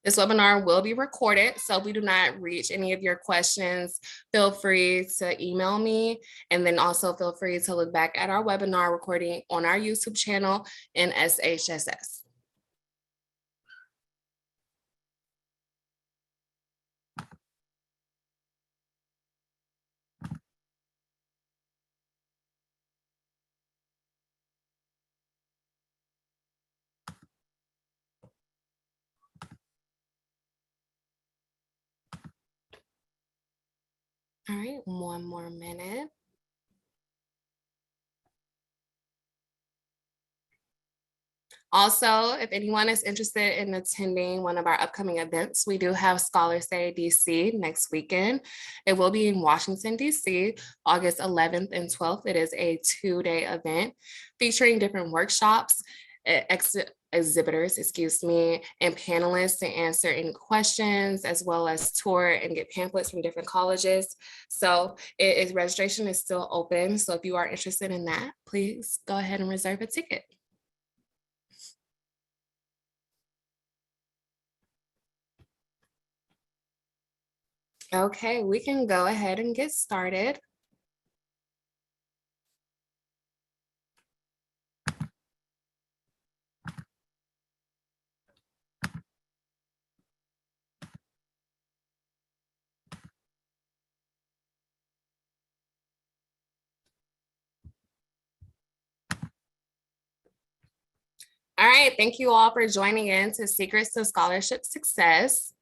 This webinar will be recorded, so if we do not reach any of your questions, feel free to email me, and then also feel free to look back at our webinar recording on our YouTube channel in NSHSS. All right, one more minute. Also, if anyone is interested in attending one of our upcoming events, we do have Scholars Day DC next weekend. It will be in Washington, DC, August 11th and 12th. It is a 2-day event featuring different workshops, exhibitors, and panelists to answer any questions, as well as tour and get pamphlets from different colleges. So registration is still open. So if you are interested in that, please go ahead and reserve a ticket. Okay, we can go ahead and get started. All right, thank you all for joining in to Secrets to Scholarship Success.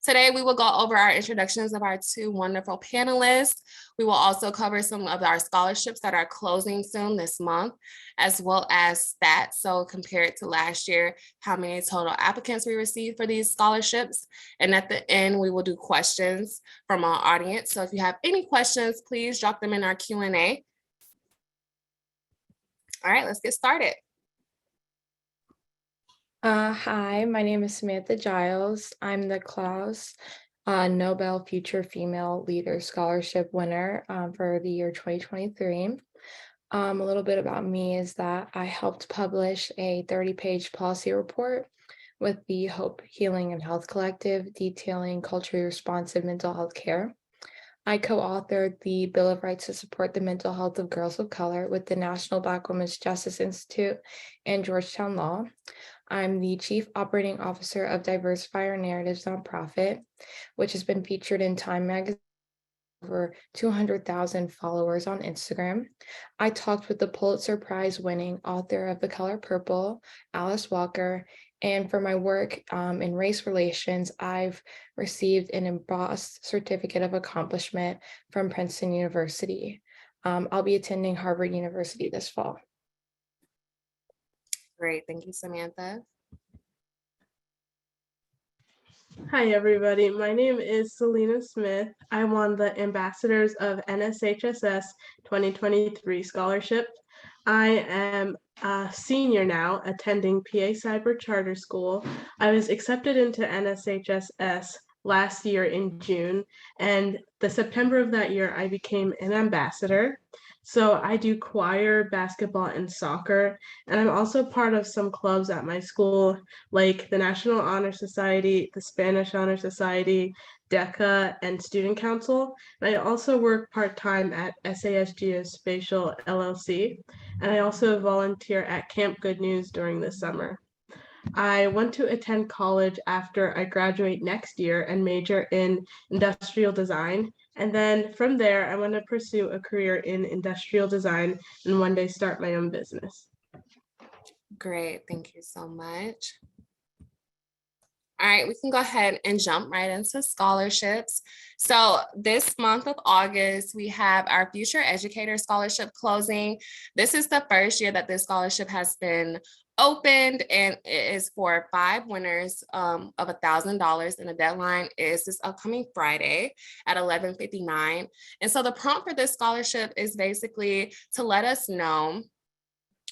Today, we will go over our introductions of our 2 wonderful panelists. We will also cover some of our scholarships that are closing soon this month, as well as stats. So compared to last year, how many total applicants we received for these scholarships. And at the end, we will do questions from our audience. So if you have any questions, please drop them in our Q&A. All right, let's get started. Hi, my name is Samantha Giles. I'm the Klaus Nobel Future Female Leader Scholarship winner for the year 2023. A little bit about me is that I helped publish a 30-page policy report with the Hope, Healing, and Health Collective detailing culturally responsive mental health care. I co-authored the Bill of Rights to support the mental health of girls of color with the National Black Women's Justice Institute and Georgetown Law. I'm the Chief Operating Officer of Diversify Our Narratives nonprofit, which has been featured in Time magazine, over 200,000 followers on Instagram. I talked with the Pulitzer Prize winning author of The Color Purple, Alice Walker, and for my work in race relations, I've received an embossed certificate of accomplishment from Princeton University. I'll be attending Harvard University this fall. Great, thank you, Samantha. Hi, everybody. My name is Selena Smith. I'm one of the ambassadors of NSHSS 2023 scholarship. I am a senior now attending PA Cyber Charter School. I was accepted into NSHSS last year in June, and the September of that year, I became an ambassador. So I do choir, basketball, and soccer, and I'm also part of some clubs at my school, like the National Honor Society, the Spanish Honor Society, DECA, and Student Council. And I also work part-time at SAS Geospatial LLC, and I also volunteer at Camp Good News during the summer. I want to attend college after I graduate next year and major in industrial design. And then from there, I want to pursue a career in industrial design and one day start my own business. Great, thank you so much. All right, we can go ahead and jump right into scholarships. So this month of August, we have our Future Educator Scholarship closing. This is the first year that this scholarship has been opened, and it is for 5 winners of $1,000, and the deadline is this upcoming Friday at 11:59. And so the prompt for this scholarship is basically to let us know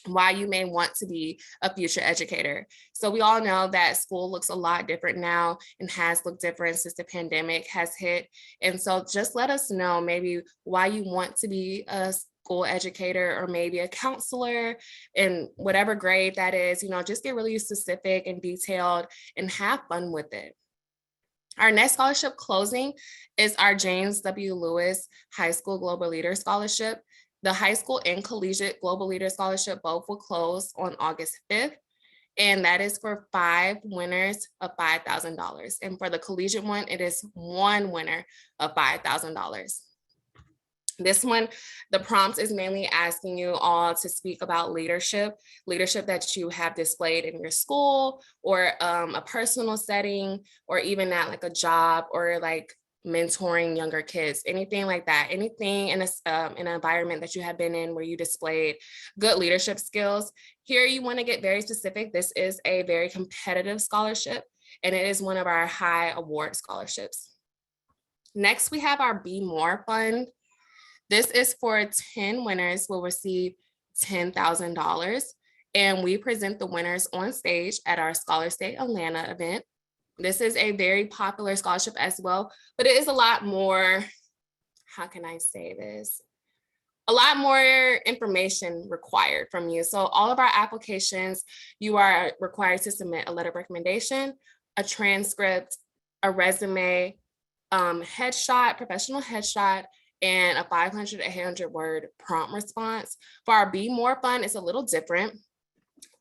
why you may want to be a future educator. So we all know that school looks a lot different now and has looked different since the pandemic has hit. And so just let us know maybe why you want to be a school educator or maybe a counselor in whatever grade that is, just get really specific and detailed and have fun with it. Our next scholarship closing is our James W. Lewis High School Global Leader Scholarship. The high school and collegiate Global Leader Scholarship both will close on August 5th. And that is for 5 winners of $5,000. And for the collegiate one, it is 1 winner of $5,000. This one, the prompt is mainly asking you all to speak about leadership that you have displayed in your school or a personal setting, or even at like a job or like mentoring younger kids, anything like that, anything in an environment that you have been in where you displayed good leadership skills. Here you want to get very specific. This is a very competitive scholarship, and it is one of our high award scholarships. Next, we have our Be More Fund. This is for 10 winners will receive $10,000, and we present the winners on stage at our Scholar State Atlanta event. This is a very popular scholarship as well, but it is a lot more, how can I say this? A lot more information required from you. So all of our applications, you are required to submit a letter of recommendation, a transcript, a resume, headshot, professional headshot, and a 500 to 800 word prompt response. For our Be More Fund, it's a little different.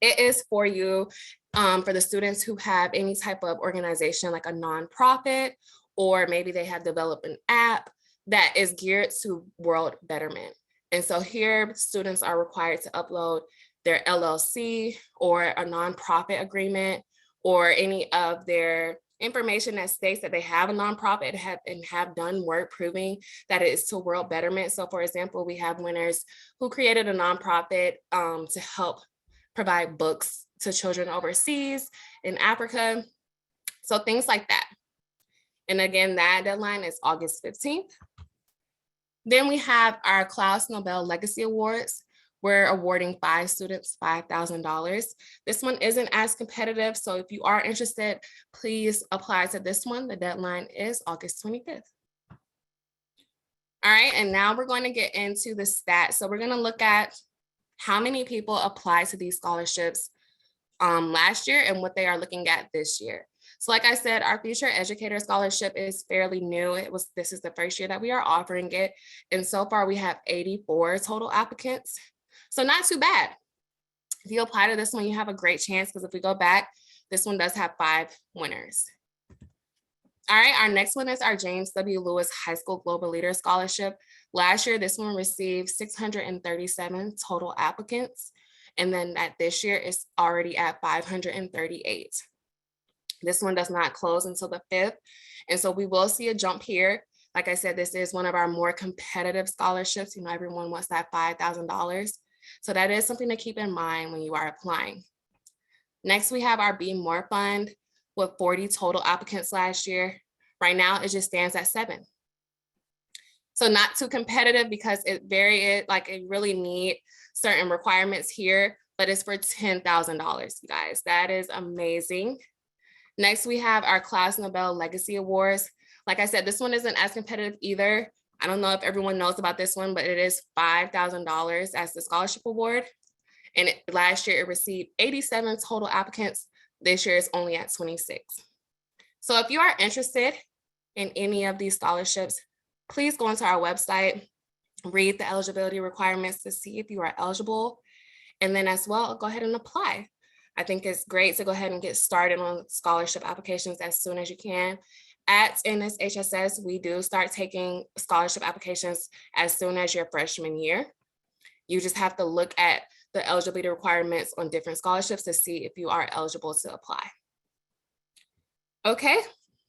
It is for you, for the students who have any type of organization like a nonprofit, or maybe they have developed an app that is geared to world betterment. And so here students are required to upload their LLC or a nonprofit agreement or any of their information that states that they have a nonprofit and have done work proving that it is to world betterment. So for example, we have winners who created a nonprofit to help provide books to children overseas in Africa. So things like that. And again, that deadline is August 15th. Then we have our Klaus Nobel Legacy Awards. We're awarding 5 students $5,000. This one isn't as competitive, so if you are interested, please apply to this one. The deadline is August 25th. All right, and now we're going to get into the stats. So we're going to look at how many people applied to these scholarships last year and what they are looking at this year. So like I said, our Future Educator Scholarship is fairly new. This is the first year that we are offering it. And so far we have 84 total applicants. So not too bad. If you apply to this one, you have a great chance, because if we go back, this one does have 5 winners. All right, our next one is our James W. Lewis High School Global Leader Scholarship. Last year, this one received 637 total applicants. And then this year it's already at 538. This one does not close until the 5th. And so we will see a jump here. Like I said, this is one of our more competitive scholarships. Everyone wants that $5,000. So that is something to keep in mind when you are applying. Next, we have our Be More Fund with 40 total applicants last year. Right now, it just stands at 7. So not too competitive, because it really need certain requirements here, but it's for $10,000, you guys. That is amazing. Next, we have our Klaus Nobel Legacy Awards. Like I said, this one isn't as competitive either. I don't know if everyone knows about this one, but it is $5,000 as the scholarship award. And last year it received 87 total applicants. This year it's only at 26. So if you are interested in any of these scholarships, please go onto our website, read the eligibility requirements to see if you are eligible, and then as well, go ahead and apply. I think it's great to go ahead and get started on scholarship applications as soon as you can. At NSHSS, we do start taking scholarship applications as soon as your freshman year. You just have to look at the eligibility requirements on different scholarships to see if you are eligible to apply. Okay,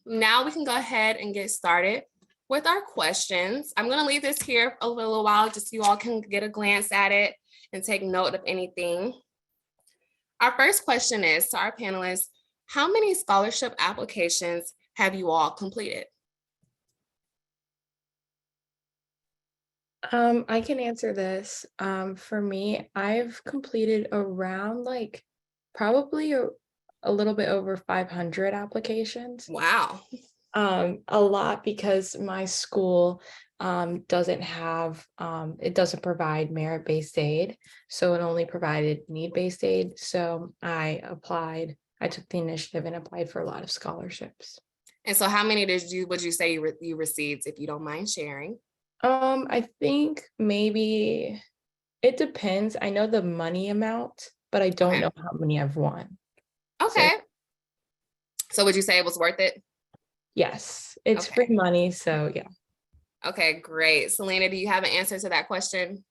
now we can go ahead and get started with our questions. I'm going to leave this here a little while just so you all can get a glance at it and take note of anything. Our first question is to our panelists: how many scholarship applications have you all completed? I can answer this. For me, I've completed around probably a little bit over 500 applications. Wow. A lot because my school doesn't have, it doesn't provide merit-based aid. So it only provided need-based aid. So I took the initiative and applied for a lot of scholarships. And so how many would you say you received, if you don't mind sharing? I think maybe it depends. I know the money amount, but I don't Okay. know how many I've won. Okay. So would you say it was worth it? Yes, it's Okay. free money. So yeah. Okay, great. Selena, do you have an answer to that question?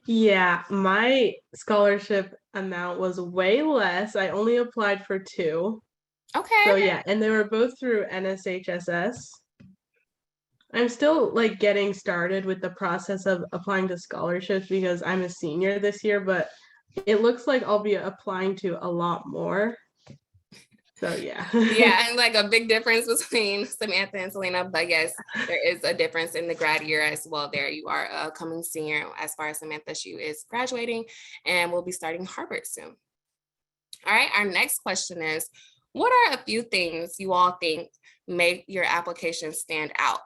Yeah, my scholarship amount was way less. I only applied for 2. Okay. So yeah, and they were both through NSHSS. I'm still like getting started with the process of applying to scholarships because I'm a senior this year, but it looks like I'll be applying to a lot more. So yeah. Yeah, and like a big difference between Samantha and Selena, but yes, there is a difference in the grad year as well. There you are a coming senior. As far as Samantha, she is graduating and will be starting Harvard soon. All right, our next question is, what are a few things you all think make your application stand out?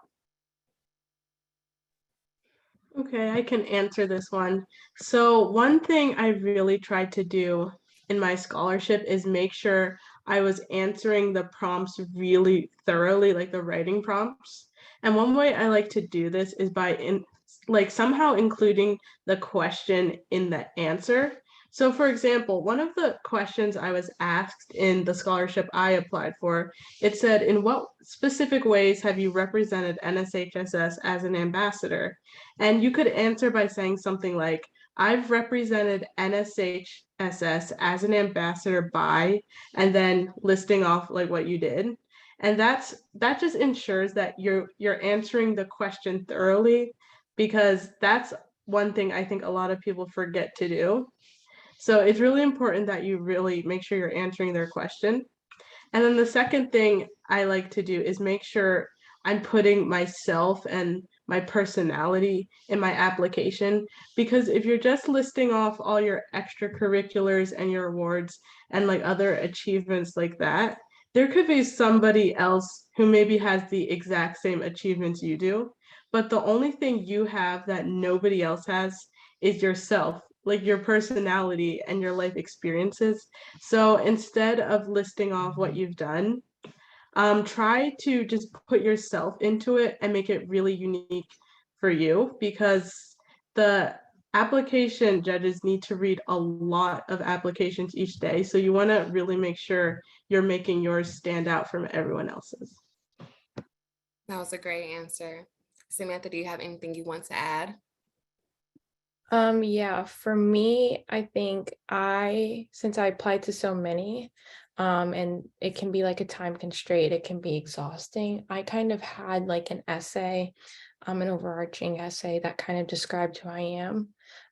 Okay, I can answer this one. So, one thing I really tried to do in my scholarship is make sure I was answering the prompts really thoroughly, like the writing prompts. And one way I like to do this is by like somehow including the question in the answer. So, for example, one of the questions I was asked in the scholarship I applied for, it said, "In what specific ways have you represented NSHSS as an ambassador?" And you could answer by saying something like, "I've represented NSHSS as an ambassador by," and then listing off like what you did. And that just ensures that you're answering the question thoroughly, because that's one thing I think a lot of people forget to do. So it's really important that you really make sure you're answering their question. And then the second thing I like to do is make sure I'm putting myself and my personality in my application. Because if you're just listing off all your extracurriculars and your awards and like other achievements like that, there could be somebody else who maybe has the exact same achievements you do. But the only thing you have that nobody else has is yourself, like your personality and your life experiences. So instead of listing off what you've done, try to just put yourself into it and make it really unique for you, because the application judges need to read a lot of applications each day. So you want to really make sure you're making yours stand out from everyone else's. That was a great answer. Samantha, do you have anything you want to add? Yeah, for me, I think since I applied to so many, and it can be like a time constraint, it can be exhausting. I kind of had like an essay, an overarching essay that kind of described who I am.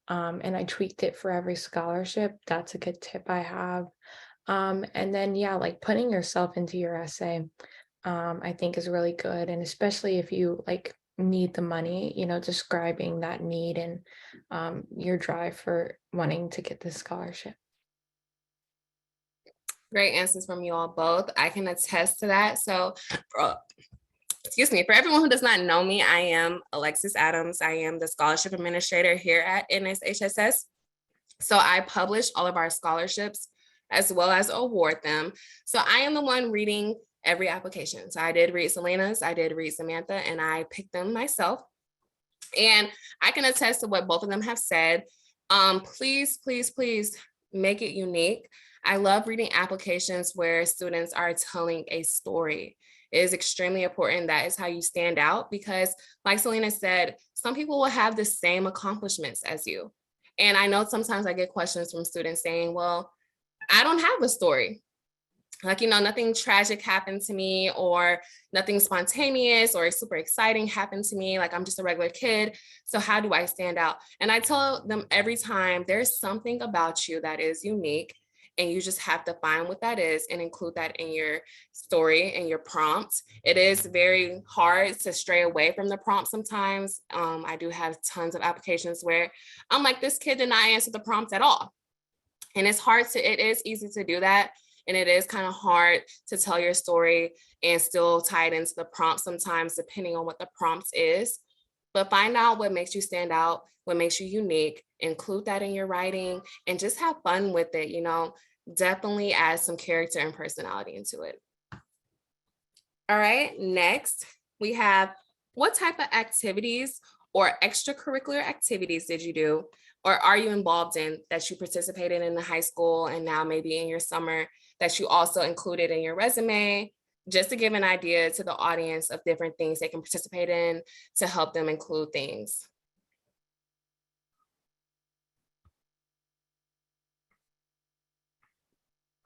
And I tweaked it for every scholarship. That's a good tip I have. And then yeah, like putting yourself into your essay, I think is really good. And especially if you like need the money, describing that need and your drive for wanting to get this scholarship. Great answers from you all both. I can attest to that. So, excuse me, for everyone who does not know me, I am Alexis Adams. I am the scholarship administrator here at NSHSS. So I publish all of our scholarships as well as award them. So I am the one reading every application. So I did read Selena's, I did read Samantha, and I picked them myself. And I can attest to what both of them have said. Please, please, please make it unique. I love reading applications where students are telling a story. It is extremely important. That is how you stand out, because like Selena said, some people will have the same accomplishments as you. And I know sometimes I get questions from students saying, well, I don't have a story. Like, nothing tragic happened to me, or nothing spontaneous or super exciting happened to me. Like, I'm just a regular kid. So how do I stand out? And I tell them every time, there's something about you that is unique, and you just have to find what that is and include that in your story and your prompt. It is very hard to stray away from the prompt sometimes. I do have tons of applications where I'm like, this kid did not answer the prompt at all. And it is easy to do that. And it is kind of hard to tell your story and still tie it into the prompt sometimes, depending on what the prompt is. But find out what makes you stand out, what makes you unique, include that in your writing, and just have fun with it, you know, definitely add some character and personality into it. All right, next we have, what type of activities or extracurricular activities did you do or are you involved in that you participated in the high school and now maybe in your summer that you also included in your resume? Just to give an idea to the audience of different things they can participate in to help them include things.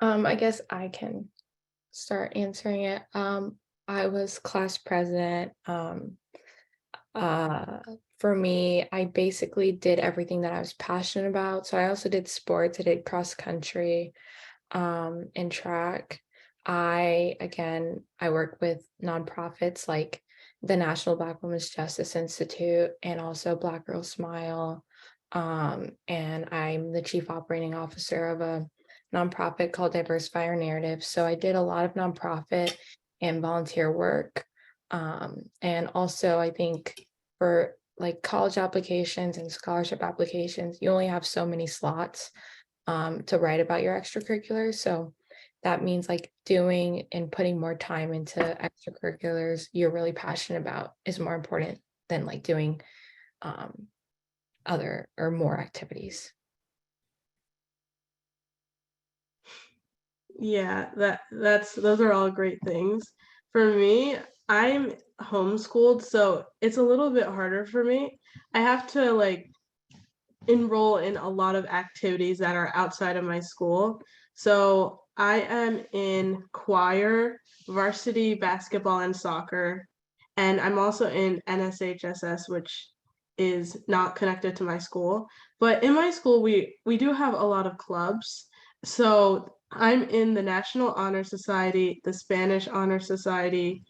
I guess I can start answering it. I was class president. For me, I basically did everything that I was passionate about. So I also did sports. I did cross country, and track. I work with nonprofits like the National Black Women's Justice Institute and also Black Girls Smile. And I'm the chief operating officer of a nonprofit called Diversify Our Narrative. So I did a lot of nonprofit and volunteer work. And also I think for like college applications and scholarship applications, you only have so many slots to write about your extracurriculars. So that means like doing and putting more time into extracurriculars you're really passionate about is more important than like doing other or more activities. Yeah, those are all great things. For me, I'm homeschooled, so it's a little bit harder for me. I have to like enroll in a lot of activities that are outside of my school. So I am in choir, varsity basketball and soccer, and I'm also in NSHSS, which is not connected to my school. But in my school, we do have a lot of clubs. So I'm in the National Honor Society, the Spanish Honor Society,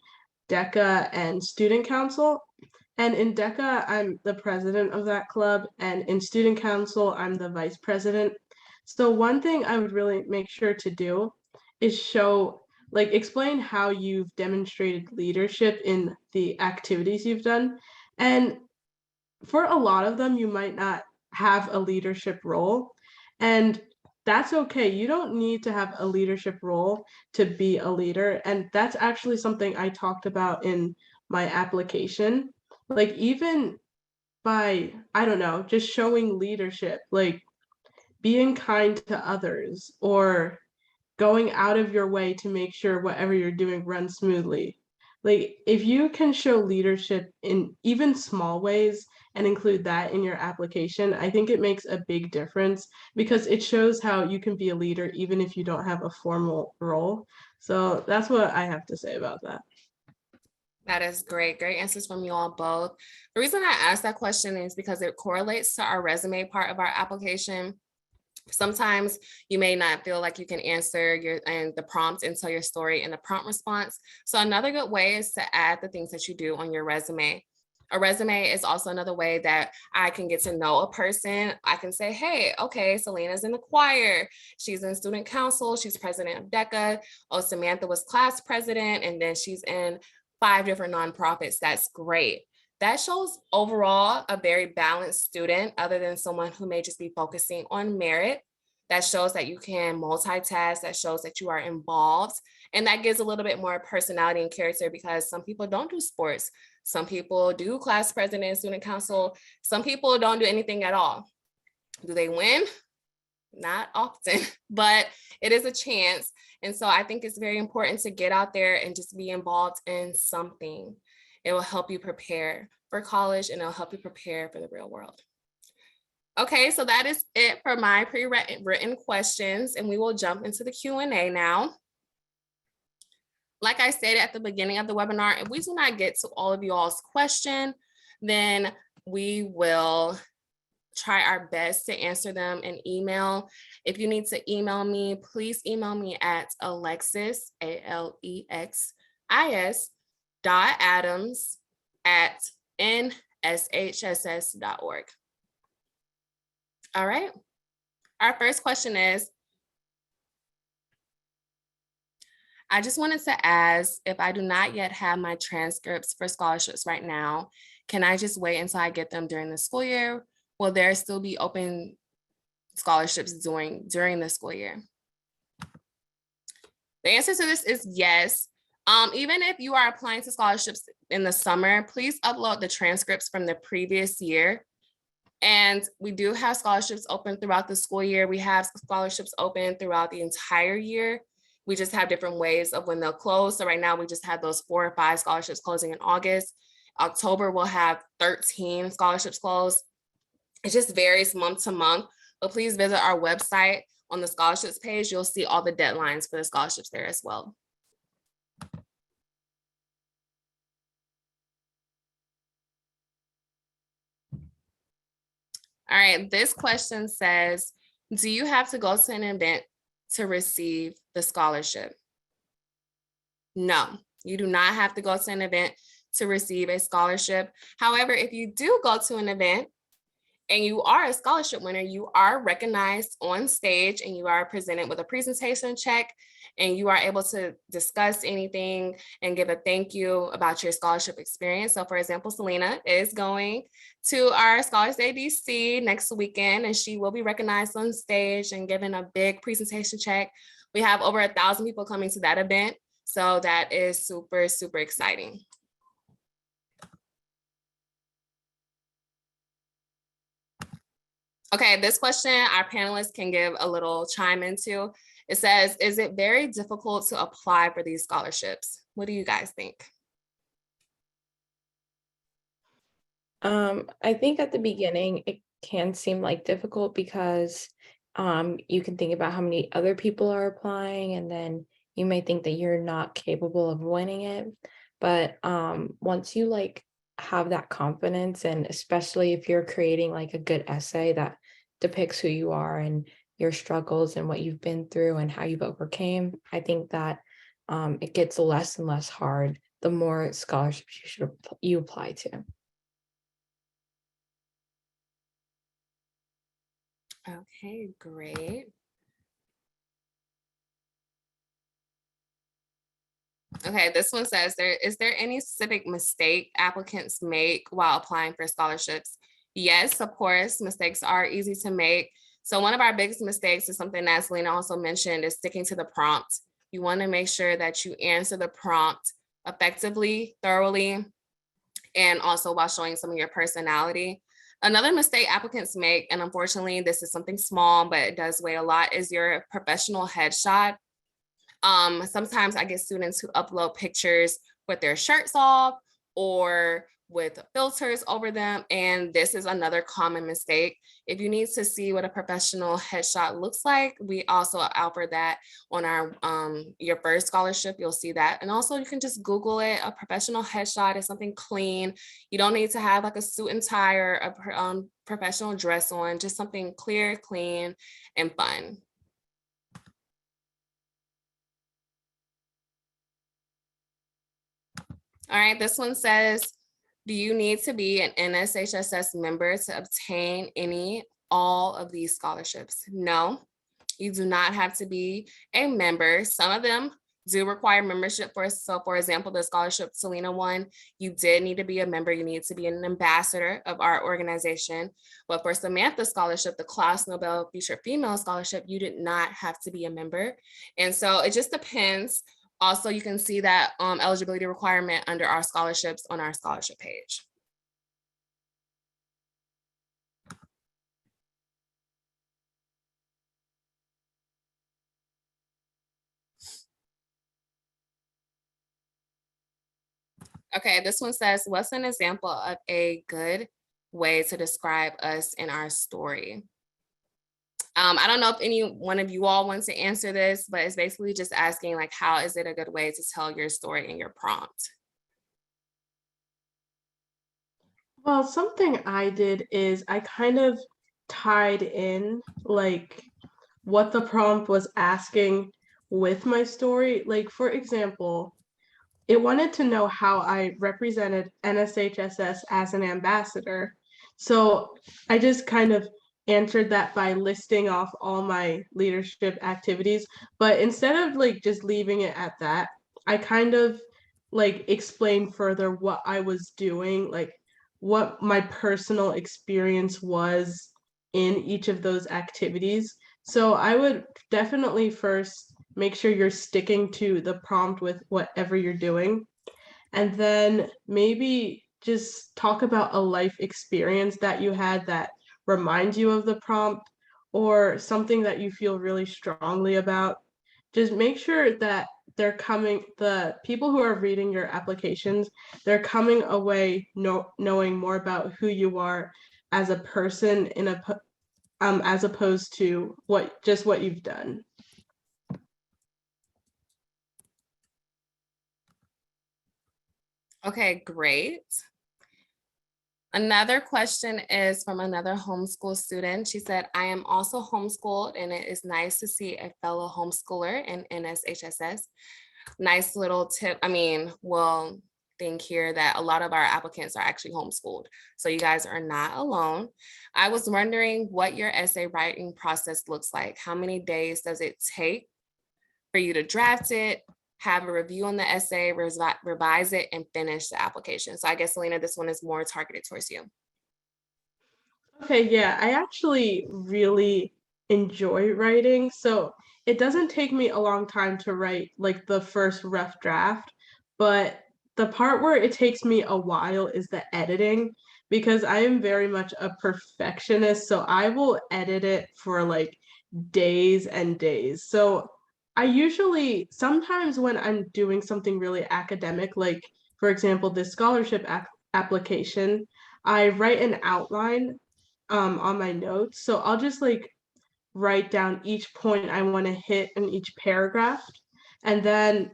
DECA, and Student Council. And in DECA, I'm the president of that club, and in Student Council, I'm the vice president. So one thing I would really make sure to do is explain how you've demonstrated leadership in the activities you've done. And for a lot of them, you might not have a leadership role. And that's okay. You don't need to have a leadership role to be a leader. And that's actually something I talked about in my application. Like, even by, I don't know, just showing leadership, like being kind to others or going out of your way to make sure whatever you're doing runs smoothly. Like, if you can show leadership in even small ways and include that in your application, I think it makes a big difference because it shows how you can be a leader even if you don't have a formal role. So that's what I have to say about that. That is great. Great answers from you all both. The reason I asked that question is because it correlates to our resume part of our application. Sometimes you may not feel like you can answer the prompt and tell your story in the prompt response. So another good way is to add the things that you do on your resume. A resume is also another way that I can get to know a person. I can say, hey, okay, Selena's in the choir. She's in student council. She's president of DECA. Oh, Samantha was class president. And then she's in 5 different nonprofits. That's great. That shows overall a very balanced student other than someone who may just be focusing on merit. That shows that you can multitask, that shows that you are involved. And that gives a little bit more personality and character because some people don't do sports. Some people do class president and student council. Some people don't do anything at all. Do they win? Not often, but it is a chance. And so I think it's very important to get out there and just be involved in something. It will help you prepare for college and it'll help you prepare for the real world. Okay, so that is it for my pre-written questions, and we will jump into the Q&A now. Like I said at the beginning of the webinar, if we do not get to all of you all's question, then we will try our best to answer them in email. If you need to email me, please email me at Alexis, ALEXIS, .adams@nshss.org. All right. Our first question is, I just wanted to ask, if I do not yet have my transcripts for scholarships right now, can I just wait until I get them during the school year? Will there still be open scholarships during the school year? The answer to this is yes. Even if you are applying to scholarships in the summer, please upload the transcripts from the previous year. And we do have scholarships open throughout the school year. We have scholarships open throughout the entire year. We just have different ways of when they'll close. So right now we just have those 4 or 5 scholarships closing in August. October we'll have 13 scholarships close. It just varies month to month, but please visit our website. On the scholarships page, you'll see all the deadlines for the scholarships there as well. All right, this question says, do you have to go to an event to receive the scholarship? No, you do not have to go to an event to receive a scholarship. However, if you do go to an event and you are a scholarship winner, you are recognized on stage and you are presented with a presentation check and you are able to discuss anything and give a thank you about your scholarship experience. So for example, Selena is going to our Scholars Day DC next weekend and she will be recognized on stage and given a big presentation check. We have over 1,000 people coming to that event. So that is super, super exciting. Okay, this question our panelists can give a little chime into. It says, is it very difficult to apply for these scholarships? What do you guys think? I think at the beginning, it can seem like difficult because you can think about how many other people are applying, and then you may think that you're not capable of winning it. But once you like have that confidence, and especially if you're creating like a good essay that depicts who you are and your struggles and what you've been through and how you've overcame, I think that it gets less and less hard the more scholarships you apply to. Okay, great. Okay, this one says, is there any specific mistake applicants make while applying for scholarships? Yes, of course, mistakes are easy to make. So one of our biggest mistakes is something that Selena also mentioned, is sticking to the prompt. You want to make sure that you answer the prompt effectively, thoroughly, and also while showing some of your personality. Another mistake applicants make, and unfortunately this is something small, but it does weigh a lot, is your professional headshot. Sometimes I get students who upload pictures with their shirts off or with filters over them. And this is another common mistake. If you need to see what a professional headshot looks like, we also offer that on our your first scholarship. You'll see that. And also you can just Google it. A professional headshot is something clean. You don't need to have like a suit and tie or a professional dress on, just something clear, clean, and fun. All right, this one says, do you need to be an NSHSS member to obtain all of these scholarships? No, you do not have to be a member. Some of them do require membership so for example, the scholarship Selena won, you did need to be a member. You need to be an ambassador of our organization. But for Samantha's scholarship, the Klaus Nobel Future Female Scholarship, you did not have to be a member. And so it just depends. Also, you can see that eligibility requirement under our scholarships on our scholarship page. Okay, this one says, what's an example of a good way to describe us in our story? I don't know if any one of you all wants to answer this, but it's basically just asking like, how is it a good way to tell your story in your prompt? Well, something I did is I kind of tied in like what the prompt was asking with my story. Like, for example, it wanted to know how I represented NSHSS as an ambassador. So I just kind of answered that by listing off all my leadership activities, but instead of like just leaving it at that, I kind of like explained further what I was doing, like what my personal experience was in each of those activities. So I would definitely first make sure you're sticking to the prompt with whatever you're doing. And then maybe just talk about a life experience that you had that reminds you of the prompt or something that you feel really strongly about. Just make sure that the people who are reading your applications, they're coming away knowing more about who you are as a person as opposed to what you've done. Okay, great. Another question is from another homeschool student. She said, I am also homeschooled and it is nice to see a fellow homeschooler in NSHSS. Nice little tip. Well, think here that a lot of our applicants are actually homeschooled. So you guys are not alone. I was wondering what your essay writing process looks like. How many days does it take for you to draft it, have a review on the essay, revise it, and finish the application? So I guess, Selena, this one is more targeted towards you. Okay, yeah, I actually really enjoy writing. So it doesn't take me a long time to write like the first rough draft, but the part where it takes me a while is the editing because I am very much a perfectionist. So I will edit it for like days and days. So I usually, sometimes when I'm doing something really academic, like for example, this scholarship application, I write an outline on my notes. So I'll just like write down each point I want to hit in each paragraph. And then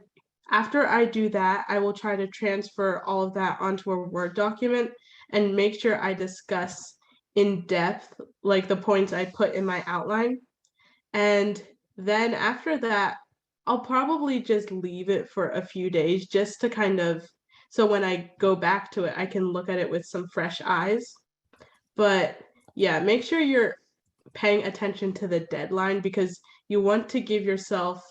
after I do that, I will try to transfer all of that onto a Word document and make sure I discuss in depth like the points I put in my outline. And then after that, I'll probably just leave it for a few days just to kind of, so when I go back to it, I can look at it with some fresh eyes. But yeah, make sure you're paying attention to the deadline because you want to give yourself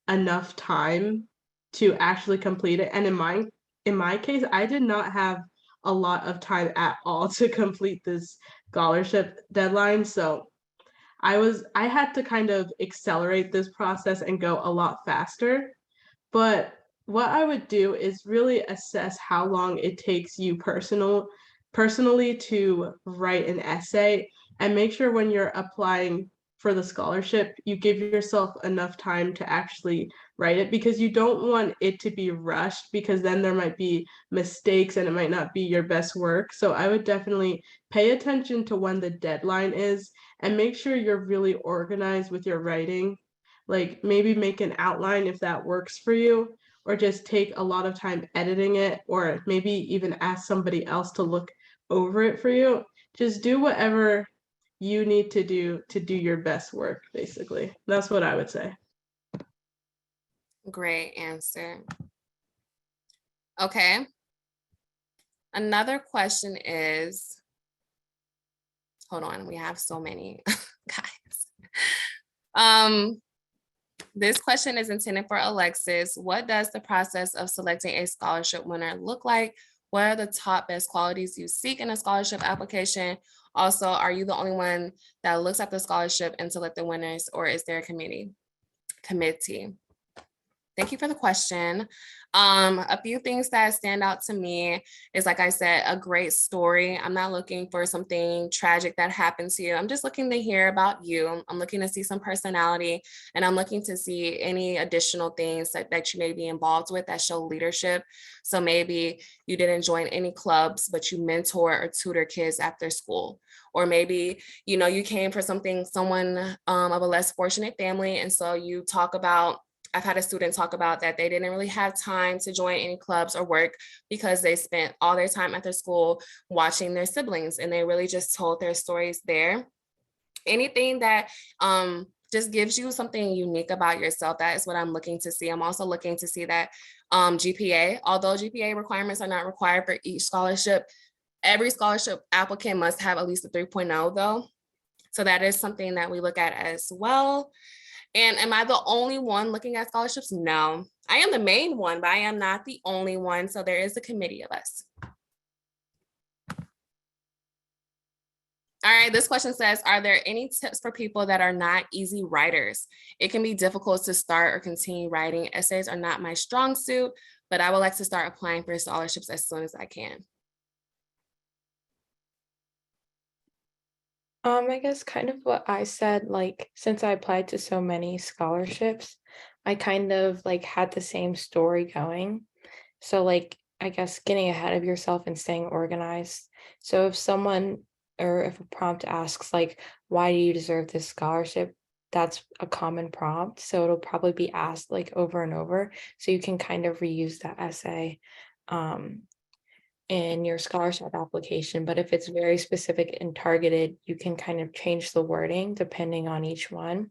enough time to actually complete it. And in my case, I did not have a lot of time at all to complete this scholarship deadline. So I had to kind of accelerate this process and go a lot faster. But what I would do is really assess how long it takes you personally to write an essay and make sure when you're applying for the scholarship, you give yourself enough time to actually write it because you don't want it to be rushed because then there might be mistakes and it might not be your best work. So I would definitely pay attention to when the deadline is and make sure you're really organized with your writing. Like maybe make an outline if that works for you, or just take a lot of time editing it, or maybe even ask somebody else to look over it for you. Just do whatever you need to do your best work, basically. That's what I would say. Great answer. Okay. Another question is, hold on, we have so many guys. This question is intended for Alexis. What does the process of selecting a scholarship winner look like? What are the top best qualities you seek in a scholarship application? Also, are you the only one that looks at the scholarship and select the winners, or is there a committee? Thank you for the question. A few things that stand out to me is, like I said, a great story. I'm not looking for something tragic that happened to you. I'm just looking to hear about you. I'm looking to see some personality, and I'm looking to see any additional things that you may be involved with that show leadership. So maybe you didn't join any clubs, but you mentor or tutor kids after school. Or maybe, you came from someone of a less fortunate family. And so you talk about, I've had a student talk about that they didn't really have time to join any clubs or work because they spent all their time after school watching their siblings, and they really just told their stories there. Anything that just gives you something unique about yourself, that is what I'm looking to see. I'm also looking to see that GPA, although GPA requirements are not required for each scholarship, every scholarship applicant must have at least a 3.0 though. So that is something that we look at as well. And am I the only one looking at scholarships? No, I am the main one, but I am not the only one. So there is a committee of us. All right, this question says, are there any tips for people that are not easy writers? It can be difficult to start or continue writing. Essays are not my strong suit, but I would like to start applying for scholarships as soon as I can. I guess kind of what I said, like, since I applied to so many scholarships, I kind of like had the same story going. So like, I guess getting ahead of yourself and staying organized. So if someone or if a prompt asks like, why do you deserve this scholarship? That's a common prompt. So it'll probably be asked like over and over. So you can kind of reuse that essay. Um, in your scholarship application, but if it's very specific and targeted, you can kind of change the wording depending on each one.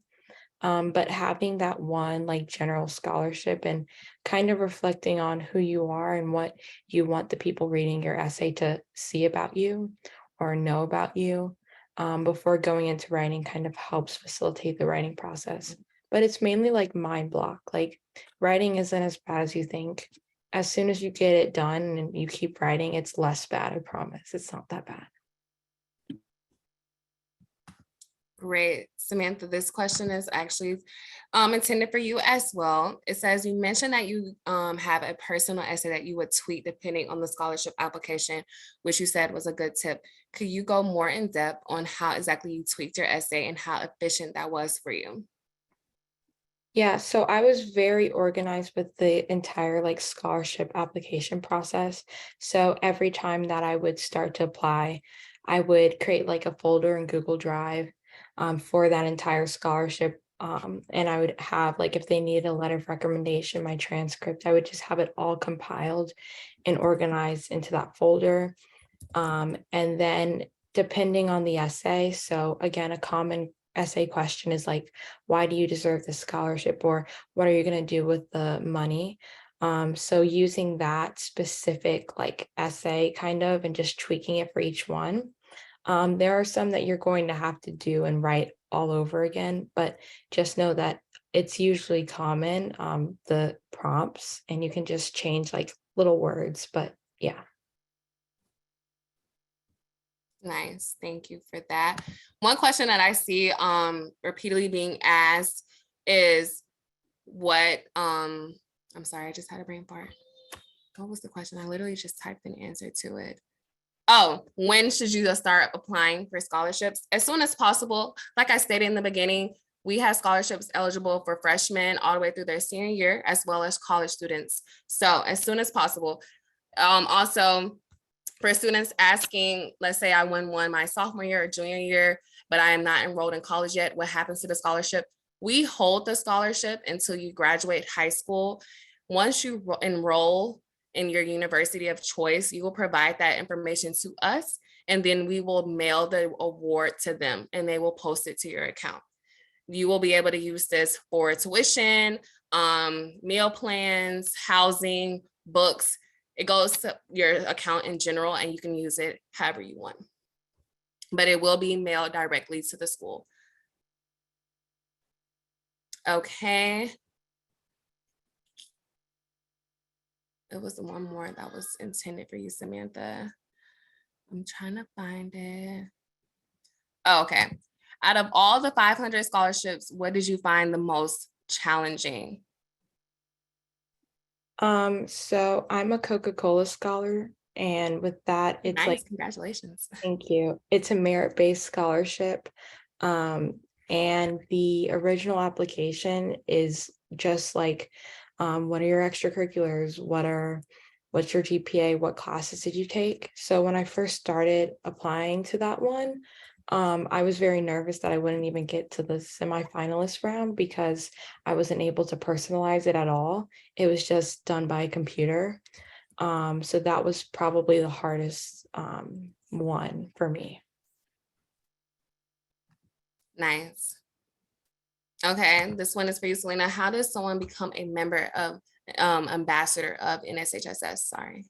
But having that one like general scholarship and kind of reflecting on who you are and what you want the people reading your essay to see about you or know about you before going into writing kind of helps facilitate the writing process. But it's mainly like mind block. Like writing isn't as bad as you think. As soon as you get it done and you keep writing, it's less bad, I promise. It's not that bad. Great. Samantha, this question is actually intended for you as well. It says, you mentioned that you have a personal essay that you would tweak depending on the scholarship application, which you said was a good tip. Could you go more in depth on how exactly you tweaked your essay and how efficient that was for you? Yeah, so I was very organized with the entire like scholarship application process. So every time that I would start to apply, I would create like a folder in Google Drive for that entire scholarship. And I would have like if they needed a letter of recommendation, my transcript, I would just have it all compiled and organized into that folder. And then depending on the essay, so again, a common essay question is like, why do you deserve this scholarship? Or what are you going to do with the money? So using that specific like essay kind of and just tweaking it for each one. There are some that you're going to have to do and write all over again, but just know that it's usually common, the prompts, and you can just change like little words, but yeah. Nice. Thank you for that. One question that I see repeatedly being asked is what I'm sorry, I just had a brain fart. What was the question? I literally just typed an answer to it. Oh, when should you start applying for scholarships? As soon as possible. Like I stated in the beginning, we have scholarships eligible for freshmen all the way through their senior year, as well as college students. So as soon as possible. Also, for students asking, let's say I win one my sophomore year or junior year, but I am not enrolled in college yet, what happens to the scholarship? We hold the scholarship until you graduate high school. Once you enroll in your university of choice, you will provide that information to us, and then we will mail the award to them and they will post it to your account. You will be able to use this for tuition, meal plans, housing, books. It goes to your account in general and you can use it however you want. But it will be mailed directly to the school. Okay. It was the one more that was intended for you, Samantha. I'm trying to find it. Oh, okay. Out of all the 500 scholarships, what did you find the most challenging? So I'm a Coca-Cola scholar, and with that, it's Nice, like, congratulations. thank you. It's a merit-based scholarship. And the original application is just like, what are your extracurriculars? What's your GPA? What classes did you take? So when I first started applying to that one, I was very nervous that I wouldn't even get to the semifinalist round because I wasn't able to personalize it at all. It was just done by a computer. So that was probably the hardest one for me. Nice. Okay, this one is for you, Selena. How does someone become a member of ambassador of NSHSS? Sorry.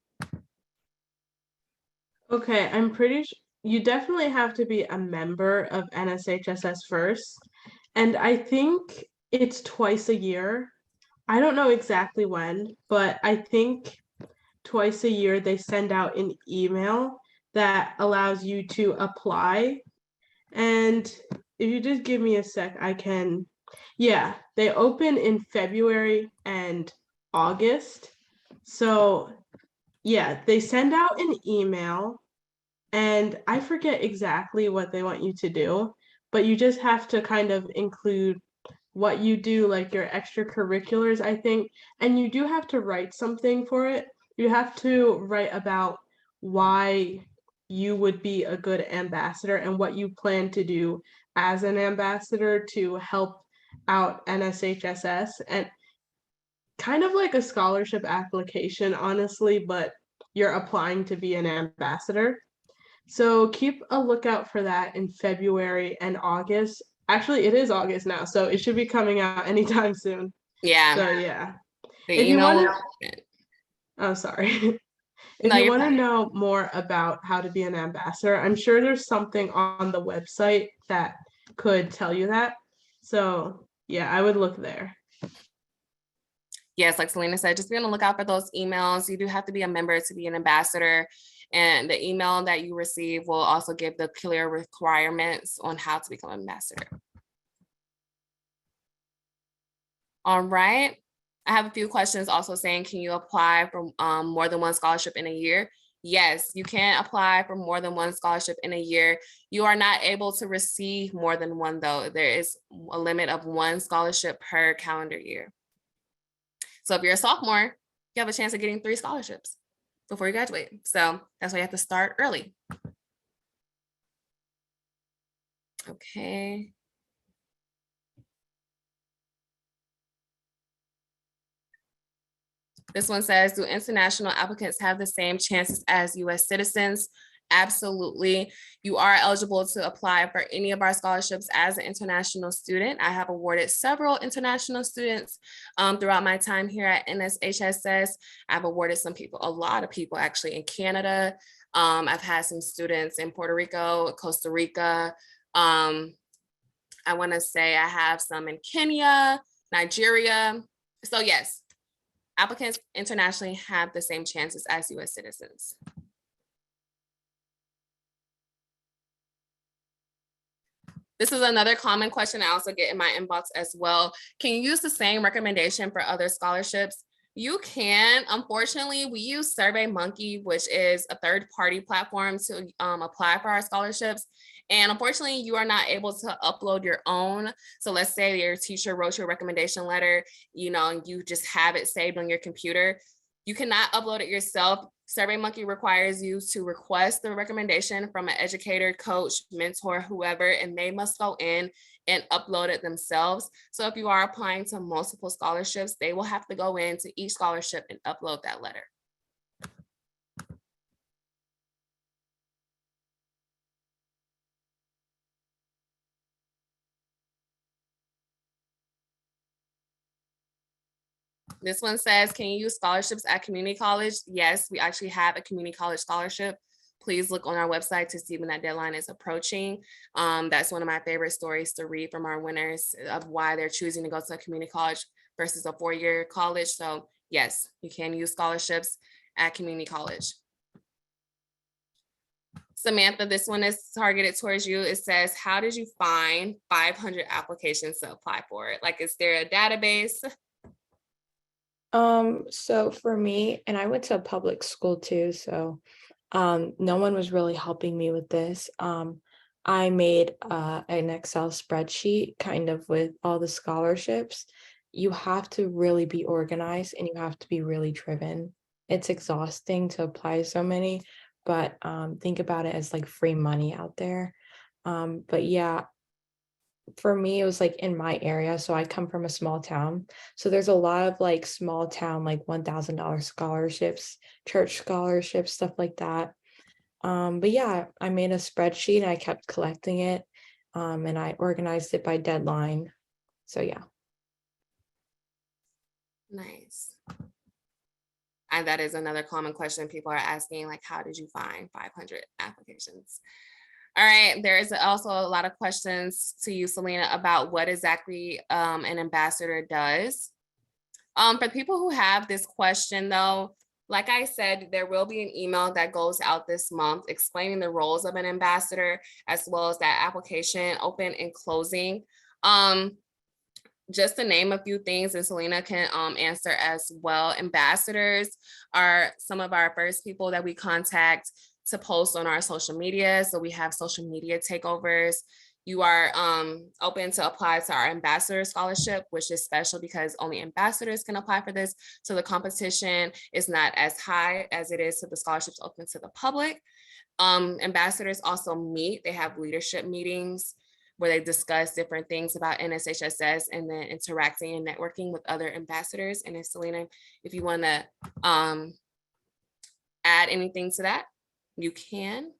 Okay, I'm pretty you definitely have to be a member of NSHSS first. And I think it's twice a year. I don't know exactly when, but I think twice a year they send out an email that allows you to apply. And if you just give me a sec, I can, yeah, they open in February and August. So, yeah, they send out an email and I forget exactly what they want you to do, but you just have to kind of include what you do, like your extracurriculars, I think. And you do have to write something for it. You have to write about why you would be a good ambassador and what you plan to do as an ambassador to help out NSHSS, and kind of like a scholarship application, honestly, but you're applying to be an ambassador. So keep a lookout for that in February and August. Actually, it is August now, so it should be coming out anytime soon. Yeah, So yeah, the if you email want will. to, oh sorry, if No, you you're want to fine. know more about how to be an ambassador, I'm sure there's something on the website that could tell you that. So yeah, I would look there. Yes, like Selena said, just be on the lookout for those emails. You do have to be a member to be an ambassador. And the email that you receive will also give the clear requirements on how to become an ambassador. All right. I have a few questions also saying, can you apply for more than one scholarship in a year? Yes, you can apply for more than one scholarship in a year. You are not able to receive more than one though. There is a limit of one scholarship per calendar year. So if you're a sophomore, you have a chance of getting 3 scholarships before you graduate. So that's why you have to start early. Okay. This one says, do international applicants have the same chances as US citizens? Absolutely. You are eligible to apply for any of our scholarships as an international student. I have awarded several international students throughout my time here at NSHSS. I've awarded some people, a lot of people actually in Canada. I've had some students in Puerto Rico, Costa Rica. I want to say I have some in Kenya, Nigeria. So yes, applicants internationally have the same chances as US citizens. This is another common question I also get in my inbox as well. Can you use the same recommendation for other scholarships? You can. Unfortunately, we use SurveyMonkey, which is a third-party platform to apply for our scholarships. And unfortunately, you are not able to upload your own. So let's say your teacher wrote your recommendation letter, and you just have it saved on your computer. You cannot upload it yourself. SurveyMonkey requires you to request the recommendation from an educator, coach, mentor, whoever, and they must go in and upload it themselves. So if you are applying to multiple scholarships, they will have to go into each scholarship and upload that letter. This one says, can you use scholarships at community college? Yes, we actually have a community college scholarship. Please look on our website to see when that deadline is approaching. That's one of my favorite stories to read from our winners of why they're choosing to go to a community college versus a 4-year college. So yes, you can use scholarships at community college. Samantha, this one is targeted towards you. It says, how did you find 500 applications to apply for it? Like, is there a database? So for me, and I went to a public school too, so no one was really helping me with this. I made an Excel spreadsheet kind of with all the scholarships. You have to really be organized and you have to be really driven. It's exhausting to apply so many, but think about it as like free money out there. But yeah, for me, it was like in my area. So I come from a small town. So there's a lot of like small town, like $1,000 scholarships, church scholarships, stuff like that. But yeah, I made a spreadsheet and I kept collecting it. And I organized it by deadline. So yeah. Nice. And that is another common question people are asking, like, how did you find 500 applications? All right, there is also a lot of questions to you, Selena, about what exactly an ambassador does. For people who have this question though, like I said, there will be an email that goes out this month explaining the roles of an ambassador, as well as that application open and closing. Just to name a few things, and Selena can answer as well. Ambassadors are some of our first people that we contact to post on our social media. So we have social media takeovers. You are open to apply to our ambassador scholarship, which is special because only ambassadors can apply for this. So the competition is not as high as it is to the scholarships open to the public. Ambassadors also meet, they have leadership meetings where they discuss different things about NSHSS and then interacting and networking with other ambassadors. And if Selena, if you want to add anything to that, you can.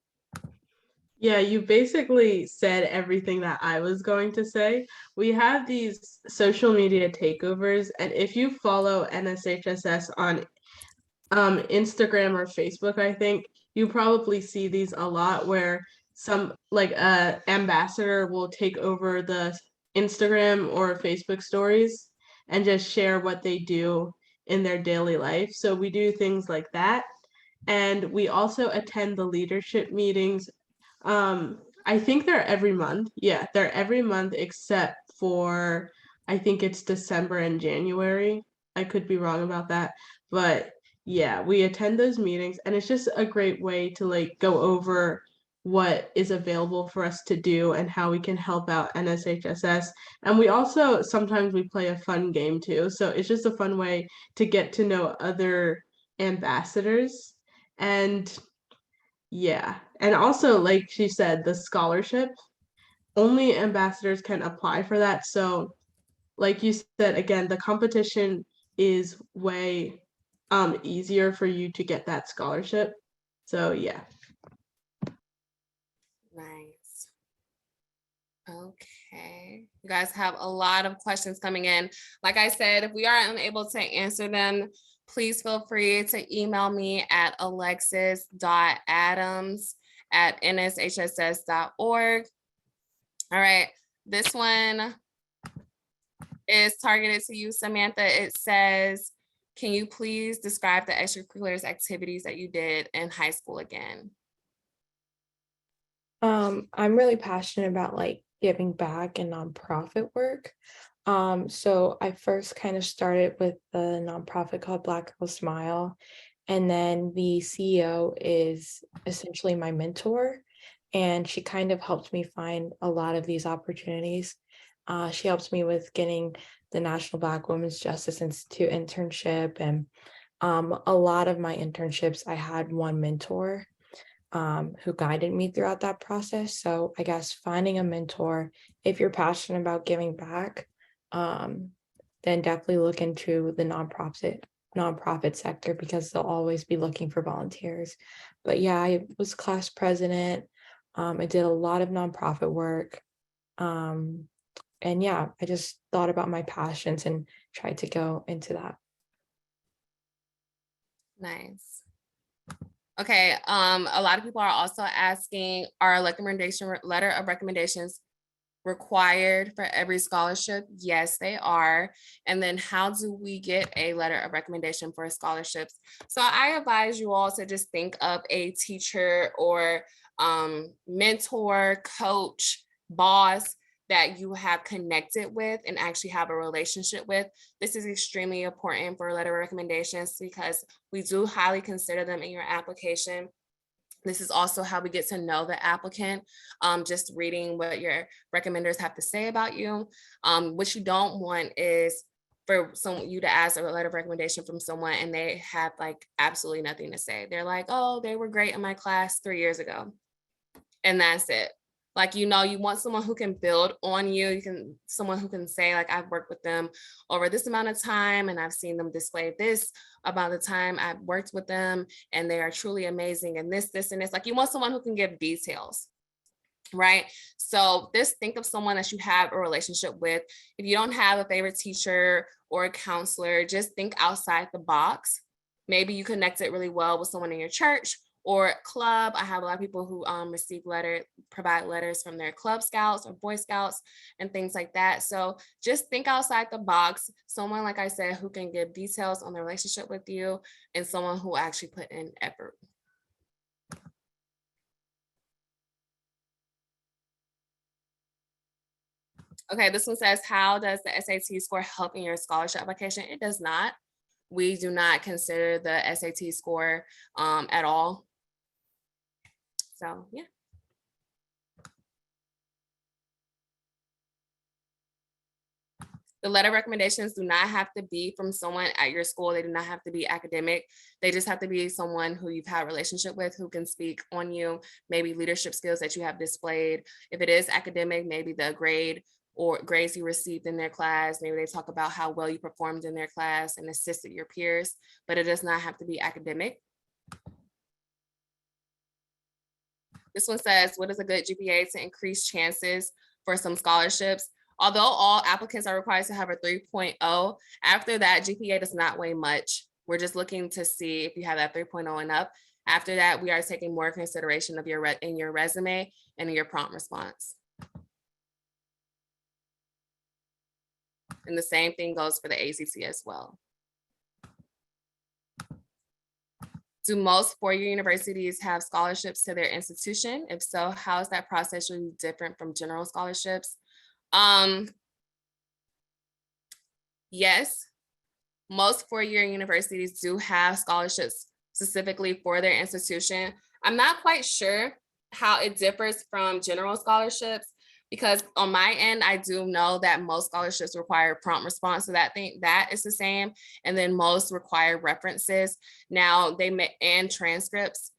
Yeah, you basically said everything that I was going to say. We have these social media takeovers, and if you follow NSHSS on Instagram or Facebook, I think you probably see these a lot where some like a ambassador will take over the Instagram or Facebook stories and just share what they do in their daily life. So we do things like that. And we also attend the leadership meetings. I think they're every month. Yeah, they're every month except for I think it's December and January. I could be wrong about that, but yeah, we attend those meetings and it's just a great way to like go over what is available for us to do and how we can help out NSHSS. And we also sometimes we play a fun game too. So it's just a fun way to get to know other ambassadors. And yeah. And also, like she said, the scholarship, only ambassadors can apply for that. So, like you said, again, the competition is way easier for you to get that scholarship. So, yeah. Nice. Okay. You guys have a lot of questions coming in. Like I said, if we are unable to answer them, please feel free to email me at alexis.adams@nshss.org. All right. This one is targeted to you, Samantha. It says, can you please describe the extracurriculars activities that you did in high school again? I'm really passionate about like giving back and nonprofit work. So I first kind of started with a nonprofit called Black Girl Smile, and then the CEO is essentially my mentor, and she kind of helped me find a lot of these opportunities. She helps me with getting the National Black Women's Justice Institute internship, and a lot of my internships, I had one mentor who guided me throughout that process. So I guess finding a mentor, if you're passionate about giving back, then definitely look into the nonprofit sector because they'll always be looking for volunteers. But yeah, I was class president. I did a lot of nonprofit work. And yeah, I just thought about my passions and tried to go into that. Nice. Okay, a lot of people are also asking, are letter of recommendations required for every scholarship? Yes, they are. And then how do we get a letter of recommendation for scholarships? So I advise you all to just think of a teacher or mentor, coach, boss that you have connected with and actually have a relationship with. This is extremely important for letter of recommendations because we do highly consider them in your application. This is also how we get to know the applicant, just reading what your recommenders have to say about you. What you don't want is for you to ask a letter of recommendation from someone and they have like absolutely nothing to say. They're like, oh, they were great in my class 3 years ago. And that's it. Like, you want someone who can build on you. Someone who can say like, I've worked with them over this amount of time and I've seen them display this about the time I've worked with them and they are truly amazing and this, and this. Like, you want someone who can give details, right? So think of someone that you have a relationship with. If you don't have a favorite teacher or a counselor, just think outside the box Maybe you connected really well with someone in your church or club. I have a lot of people who provide letters from their Club Scouts or Boy Scouts and things like that. So just think outside the box. Someone, like I said, who can give details on the relationship with you, and someone who actually put in effort. Okay, this one says, how does the SAT score help in your scholarship application? It does not. We do not consider the SAT score at all. So, yeah. The letter recommendations do not have to be from someone at your school. They do not have to be academic. They just have to be someone who you've had a relationship with, who can speak on you, maybe leadership skills that you have displayed. If it is academic, maybe the grade or grades you received in their class. Maybe they talk about how well you performed in their class and assisted your peers, but it does not have to be academic. This one says, what is a good GPA to increase chances for some scholarships? Although all applicants are required to have a 3.0, after that, GPA does not weigh much. We're just looking to see if you have that 3.0 and up. After that, we are taking more consideration of your resume and in your prompt response. And the same thing goes for the ACT as well. Do most four-year universities have scholarships to their institution? If so, how is that process really different from general scholarships? Yes, most four-year universities do have scholarships specifically for their institution. I'm not quite sure how it differs from general scholarships, because on my end, I do know that most scholarships require prompt response, so that is the same. And then most require references. Now they may, and transcripts.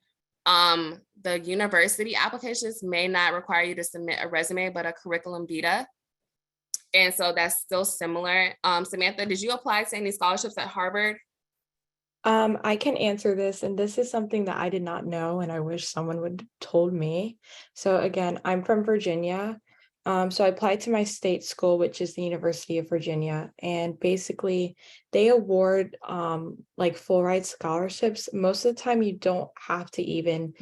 The university applications may not require you to submit a resume, but a curriculum vitae. And so that's still similar. Samantha, did you apply to any scholarships at Harvard? I can answer this, and this is something that I did not know, and I wish someone would have told me. So again, I'm from Virginia. So I applied to my state school, which is the University of Virginia, and basically they award like full ride scholarships. Most of the time you don't have to even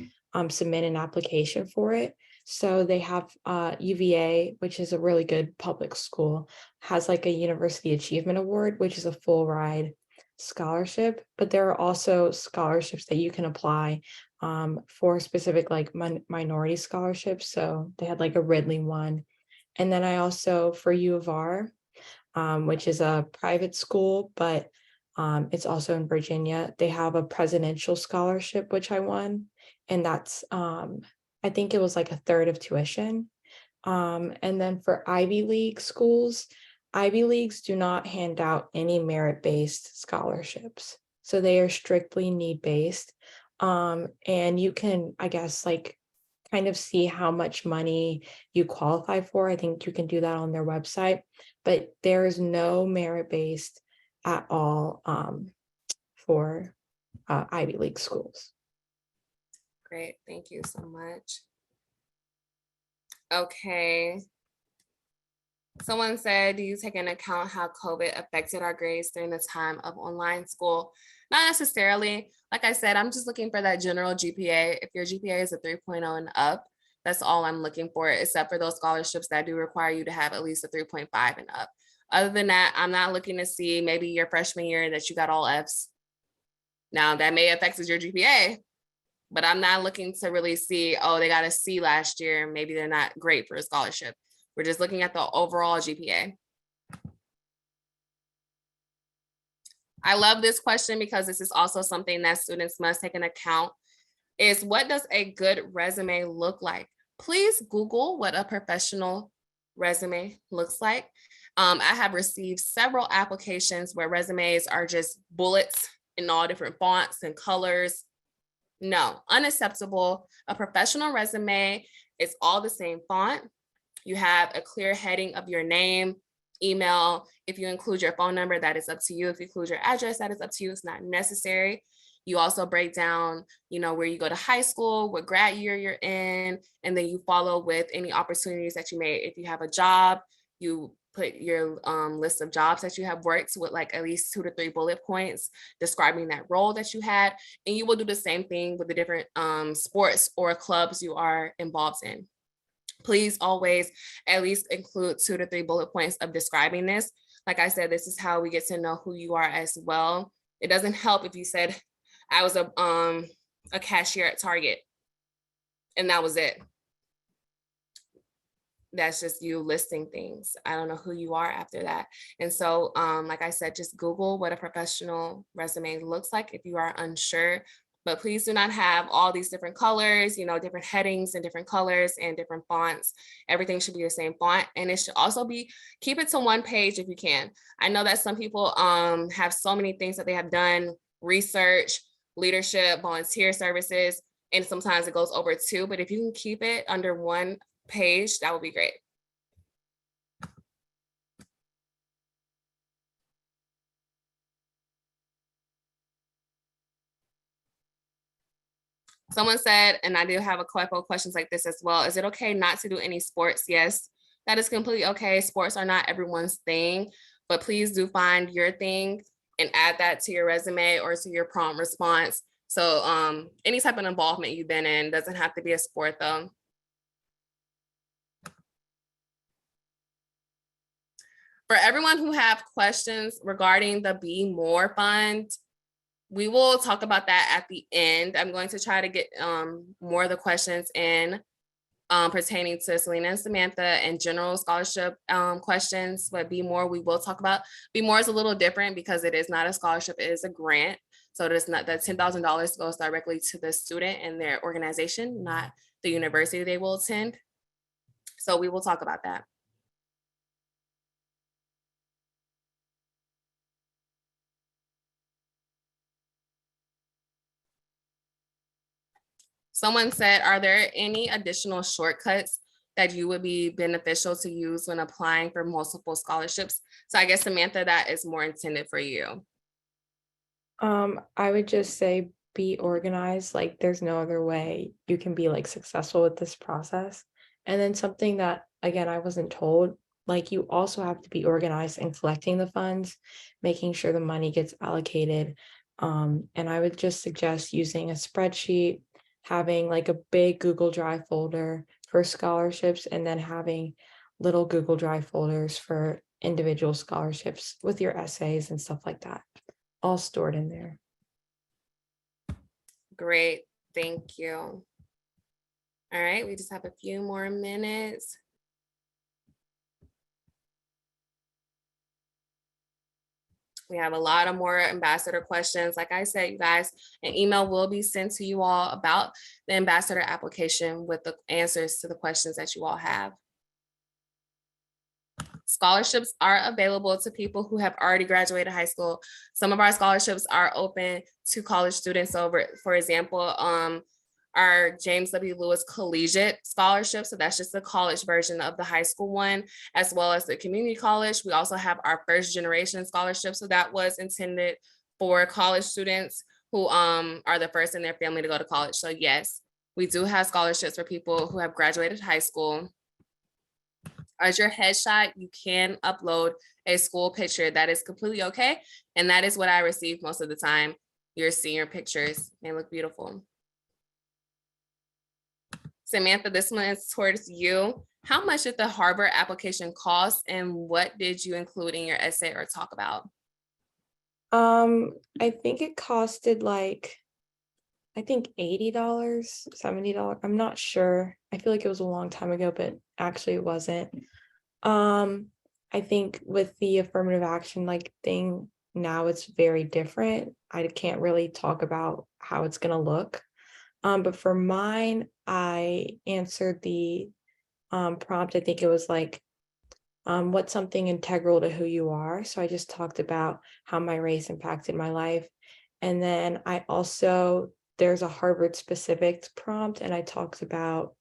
submit an application for it. So they have UVA, which is a really good public school, has like a University Achievement Award, which is a full ride scholarship, but there are also scholarships that you can apply for specific like minority scholarships. So they had like a Ridley one. And then I also, for U of R, which is a private school, but it's also in Virginia, they have a presidential scholarship, which I won. And that's, I think it was like a third of tuition. And then for Ivy League schools, Ivy Leagues do not hand out any merit-based scholarships. So they are strictly need-based. And you can, I guess, like kind of see how much money you qualify for. I think you can do that on their website, but there is no merit-based at all for Ivy League schools. Great, thank you so much. Okay. Someone said, do you take into account how COVID affected our grades during the time of online school? Not necessarily. Like I said, I'm just looking for that general GPA. If your GPA is a 3.0 and up, that's all I'm looking for, except for those scholarships that do require you to have at least a 3.5 and up. Other than that, I'm not looking to see maybe your freshman year that you got all Fs. Now that may affect your GPA, but I'm not looking to really see, oh, they got a C last year, maybe they're not great for a scholarship. We're just looking at the overall GPA. I love this question because this is also something that students must take into account, is what does a good resume look like? Please Google what a professional resume looks like. I have received several applications where resumes are just bullets in all different fonts and colors. No, unacceptable. A professional resume is all the same font. You have a clear heading of your name, email. If you include your phone number, that is up to you. If you include your address, that is up to you. It's not necessary. You also break down, where you go to high school, what grad year you're in, and then you follow with any opportunities that you made. If you have a job, you put your list of jobs that you have worked with, like at least 2 to 3 bullet points describing that role that you had. And you will do the same thing with the different sports or clubs you are involved in. Please always at least include 2 to 3 bullet points of describing this. Like I said, this is how we get to know who you are as well. It doesn't help if you said, I was a cashier at Target, and that was it. That's just you listing things. I don't know who you are after that. And so, like I said, just Google what a professional resume looks like if you are unsure. But please do not have all these different colors, different headings and different colors and different fonts. Everything should be the same font. And it should also keep it to one page if you can. I know that some people have so many things that they have done, research, leadership, volunteer services, and sometimes it goes over 2. But if you can keep it under one page, that would be great. Someone said, and I do have a couple of questions like this as well. Is it okay not to do any sports? Yes, that is completely okay. Sports are not everyone's thing, but please do find your thing and add that to your resume or to your prompt response. So any type of involvement you've been in doesn't have to be a sport though. For everyone who have questions regarding the Be More Fund, we will talk about that at the end. I'm going to try to get more of the questions in pertaining to Selena and Samantha and general scholarship questions, but Be More we will talk about. Be More is a little different because it is not a scholarship, it is a grant. So it is not that $10,000 goes directly to the student and their organization, not the university they will attend. So we will talk about that. Someone said, are there any additional shortcuts that you would be beneficial to use when applying for multiple scholarships? So I guess, Samantha, that is more intended for you. I would just say be organized. Like there's no other way you can be like successful with this process. And then something that, again, I wasn't told, like you also have to be organized in collecting the funds, making sure the money gets allocated. And I would just suggest using a spreadsheet, having like a big Google Drive folder for scholarships, and then having little Google Drive folders for individual scholarships with your essays and stuff like that, all stored in there. Great, thank you. All right, we just have a few more minutes. We have a lot of more ambassador questions. Like I said, you guys, an email will be sent to you all about the ambassador application with the answers to the questions that you all have. Scholarships are available to people who have already graduated high school. Some of our scholarships are open to college students over, for example, our James W. Lewis Collegiate Scholarship. So that's just the college version of the high school one, as well as the community college. We also have our first generation scholarship. So that was intended for college students who are the first in their family to go to college. So yes, we do have scholarships for people who have graduated high school. As your headshot, you can upload a school picture. That is completely okay. And that is what I receive most of the time. Your senior pictures, they look beautiful. Samantha, this one is towards you. How much did the Harvard application cost, and what did you include in your essay or talk about? I think it costed like, I think $80, $70. I'm not sure. I feel like it was a long time ago, but actually it wasn't. I think with the affirmative action like thing now, it's very different. I can't really talk about how it's gonna look. But for mine, I answered the prompt. I think it was like, what's something integral to who you are? So I just talked about how my race impacted my life. And then there's a Harvard specific prompt, and I talked about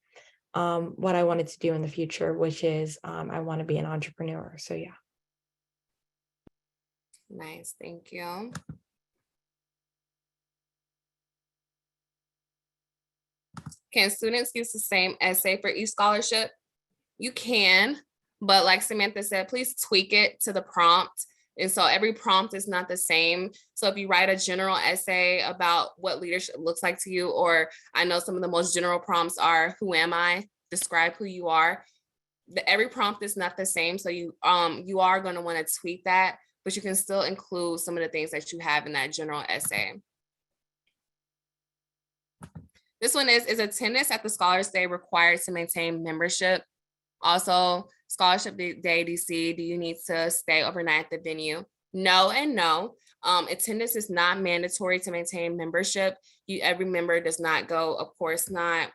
what I wanted to do in the future, which is I want to be an entrepreneur. So yeah. Nice, thank you. Can students use the same essay for each scholarship? You can, But like Samantha said, please tweak it to the prompt. And so every prompt is not the same. So if you write a general essay about what leadership looks like to you, or I know some of the most general prompts are, who am I? Describe who you are. Every prompt is not the same. So you are going to want to tweak that, but you can still include some of the things that you have in that general essay. This one is attendance at the Scholars Day required to maintain membership? Also, Scholarship Day DC, do you need to stay overnight at the venue? No and no. Attendance is not mandatory to maintain membership. Every member does not go, of course not.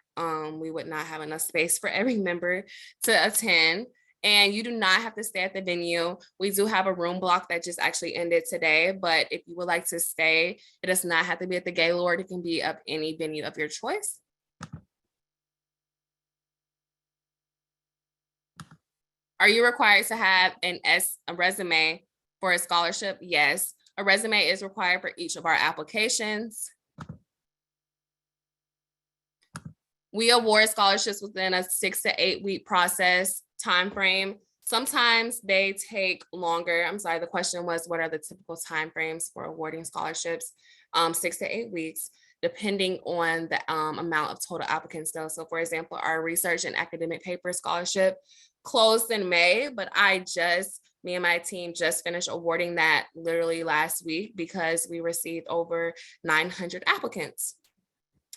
We would not have enough space for every member to attend. And you do not have to stay at the venue. We do have a room block that just actually ended today, but if you would like to stay, it does not have to be at the Gaylord. It can be at any venue of your choice. Are you required to have a resume for a scholarship? Yes. A resume is required for each of our applications. We award scholarships within a 6 to 8 week process timeframe. Sometimes they take longer. I'm sorry, the question was, what are the typical timeframes for awarding scholarships? 6 to 8 weeks, depending on the amount of total applicants though. So for example, our research and academic paper scholarship closed in May, but me and my team just finished awarding that literally last week because we received over 900 applicants.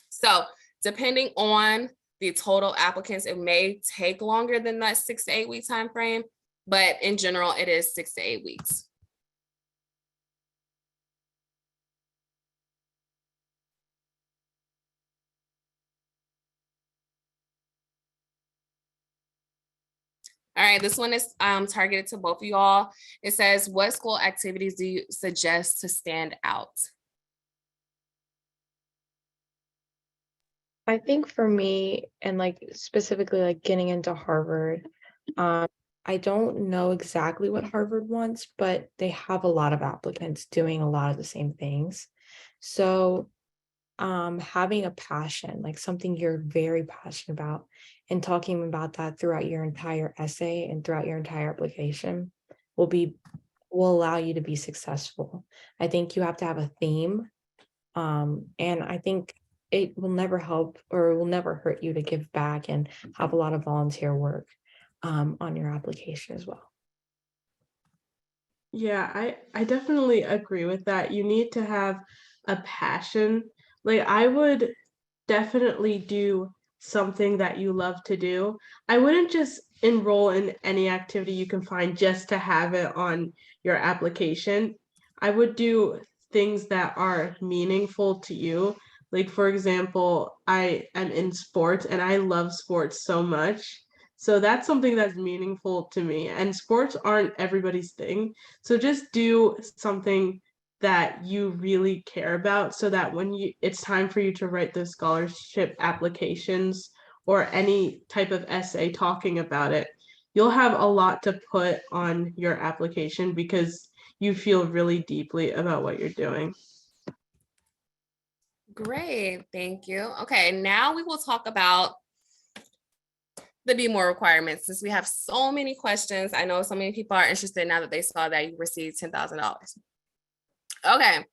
So depending on the total applicants, it may take longer than that 6 to 8 week time frame, but in general, it is 6 to 8 weeks. All right, this one is targeted to both of you all. It says, what school activities do you suggest to stand out? I think for me, and like specifically like getting into Harvard, I don't know exactly what Harvard wants, but they have a lot of applicants doing a lot of the same things. So having a passion, like something you're very passionate about, and talking about that throughout your entire essay and throughout your entire application will allow you to be successful. I think you have to have a theme. And I think it will never help or it will never hurt you to give back and have a lot of volunteer work on your application as well. Yeah, I definitely agree with that. You need to have a passion. Like I would definitely do something that you love to do. I wouldn't just enroll in any activity you can find just to have it on your application. I would do things that are meaningful to you. Like, for example, I am in sports and I love sports so much. So that's something that's meaningful to me. And sports aren't everybody's thing. So just do something that you really care about so that when it's time for you to write the scholarship applications or any type of essay talking about it, you'll have a lot to put on your application because you feel really deeply about what you're doing. Great, thank you. Okay, now we will talk about the Be More requirements. Since we have so many questions, I know so many people are interested now that they saw that you received $10,000. Okay,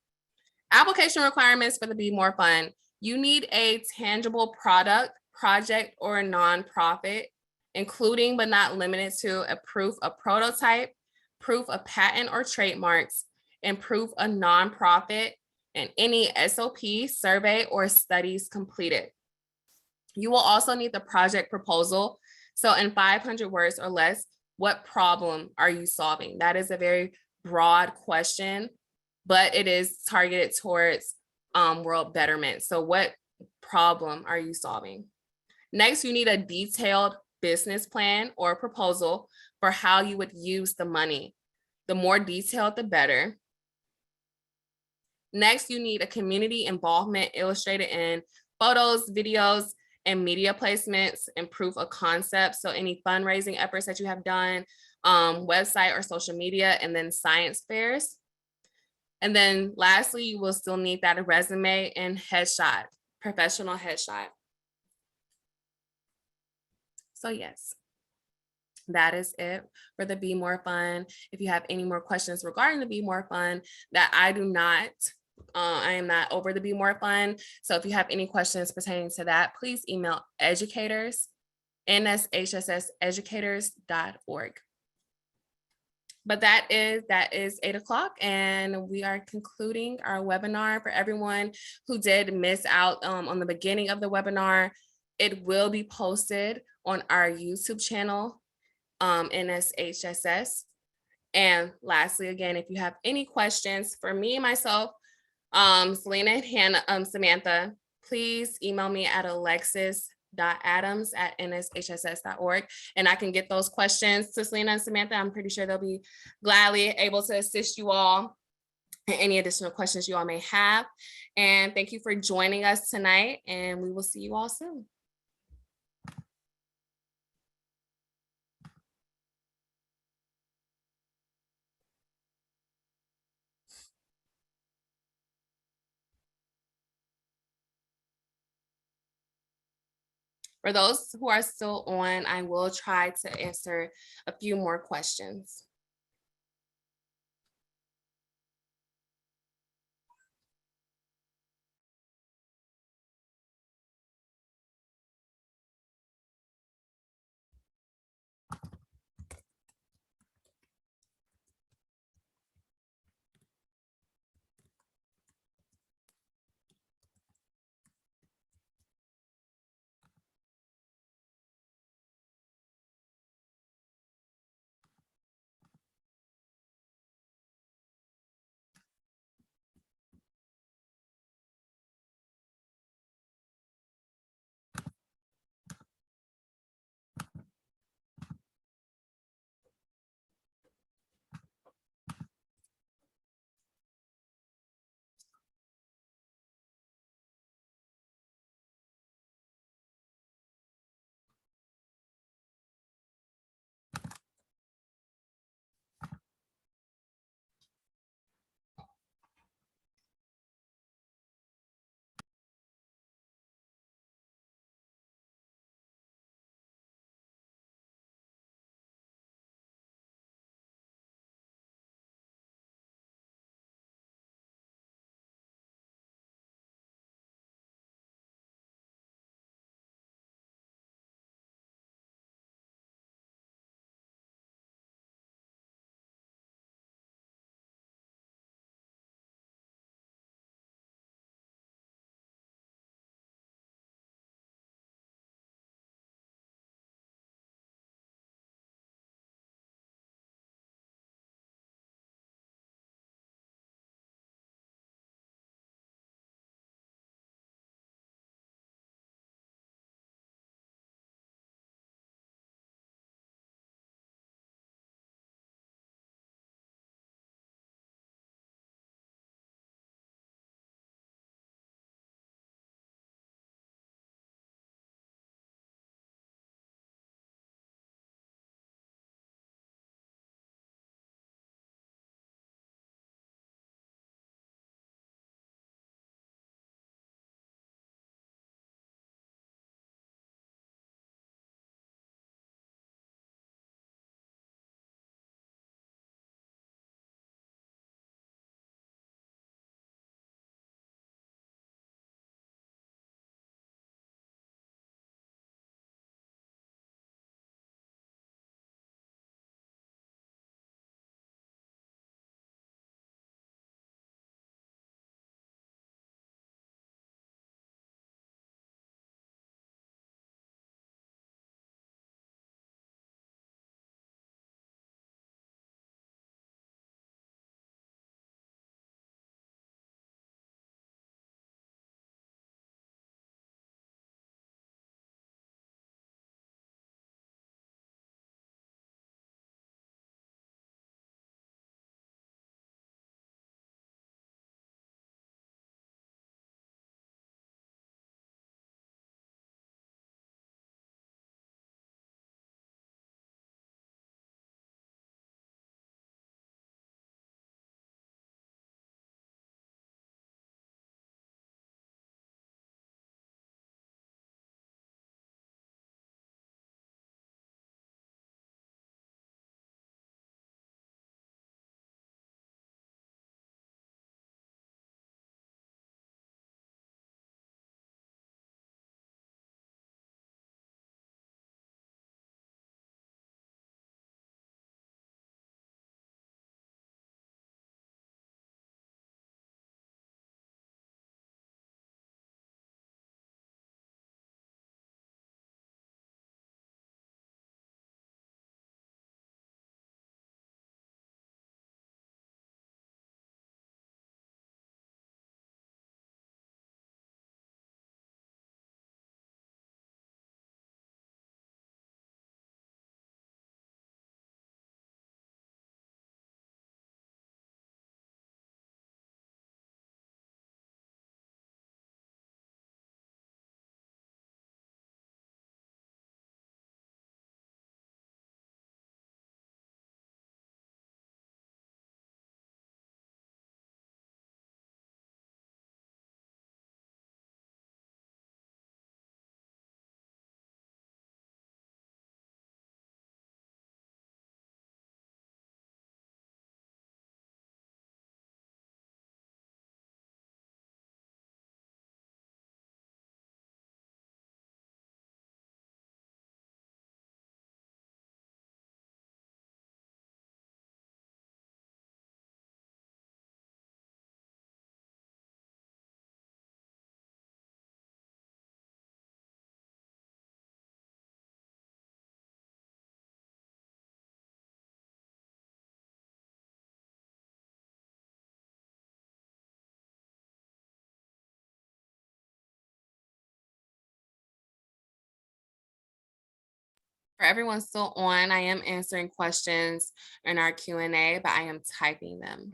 application requirements for the Be More Fund. You need a tangible product, project, or a nonprofit, including but not limited to a proof of prototype, proof of patent or trademarks, and proof of nonprofit, and any SOP, survey, or studies completed. You will also need the project proposal. So in 500 words or less, what problem are you solving? That is a very broad question, but it is targeted towards world betterment. So what problem are you solving? Next, you need a detailed business plan or proposal for how you would use the money. The more detailed, the better. Next, you need a community involvement illustrated in photos, videos, and media placements and proof of concept. So any fundraising efforts that you have done, website or social media, and then science fairs. And then lastly, you will still need that resume and headshot, professional headshot. So yes. that is it for the Be More Fun. If you have any more questions regarding the Be More Fun that I do not, I am not over the Be More Fun. So if you have any questions pertaining to that, please email educators, NSHSSeducators.org. But that is 8:00, and we are concluding our webinar. For everyone who did miss out on the beginning of the webinar, it will be posted on our YouTube channel, NSHSS. And lastly, again, if you have any questions for me, myself, Selena and Hannah, Samantha, please email me at alexis.adams@nshss.org, and I can get those questions to Selena and Samantha. I'm pretty sure they'll be gladly able to assist you all in any additional questions you all may have. And thank you for joining us tonight, and we will see you all soon. For those who are still on, I will try to answer a few more questions. For everyone still on, I am answering questions in our Q&A, but I am typing them.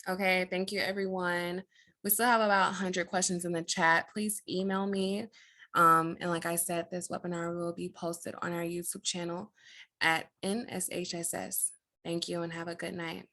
Okay, thank you, everyone. We still have about 100 questions in the chat. Please email me. And like I said, this webinar will be posted on our YouTube channel at NSHSS. Thank you and have a good night.